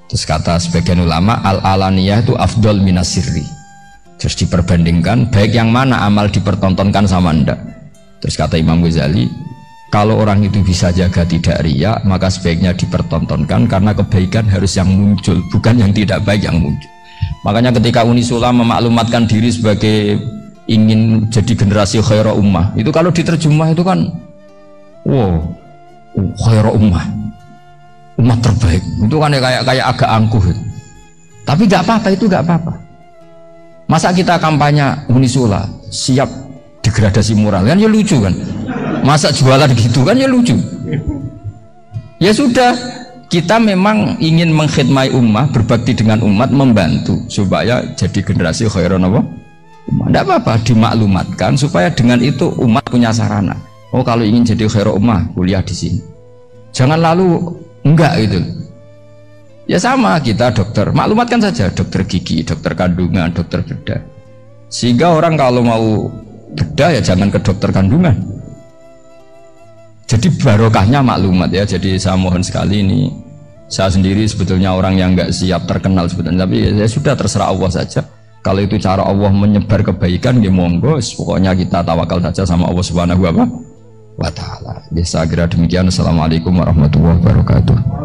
Terus kata sebagian ulama al alaniyah itu afdal minas sirri. Terus diperbandingkan baik yang mana amal dipertontonkan sama ndak. Terus kata Imam Ghazali, kalau orang itu bisa jaga tidak riya, maka sebaiknya dipertontonkan karena kebaikan harus yang muncul, bukan yang tidak baik yang muncul. Makanya ketika Unisula memaklumatkan diri sebagai ingin jadi generasi khairah ummah, itu kalau diterjemah itu kan wow, khairah ummah, umat terbaik. Itu kan kayak agak angkuh. Tapi nggak apa-apa, itu nggak apa-apa. Masa kita kampanye Unisula siap degradasi moral kan ya lucu kan? Masa jualan gitu kan ya lucu. Ya sudah, kita memang ingin mengkhidmati ummah, berbakti dengan umat, membantu supaya jadi generasi khairah ummah. Tidak apa-apa, dimaklumatkan supaya dengan itu umat punya sarana. Oh kalau ingin jadi khairah ummah, kuliah di sini. Jangan lalu enggak itu. Ya sama kita dokter, maklumatkan saja dokter gigi, dokter kandungan, dokter bedah. Sehingga orang kalau mau bedah ya jangan ke dokter kandungan. Jadi barokahnya maklumat ya. Jadi saya mohon sekali ini, saya sendiri sebetulnya orang yang enggak siap terkenal sebetulnya, tapi ya sudah terserah Allah saja. Kalau itu cara Allah menyebar kebaikan, ya monggo. Pokoknya kita tawakal saja sama Allah Subhanahu wa Ta'ala. Biasa kira demikian. Assalamualaikum warahmatullahi wabarakatuh.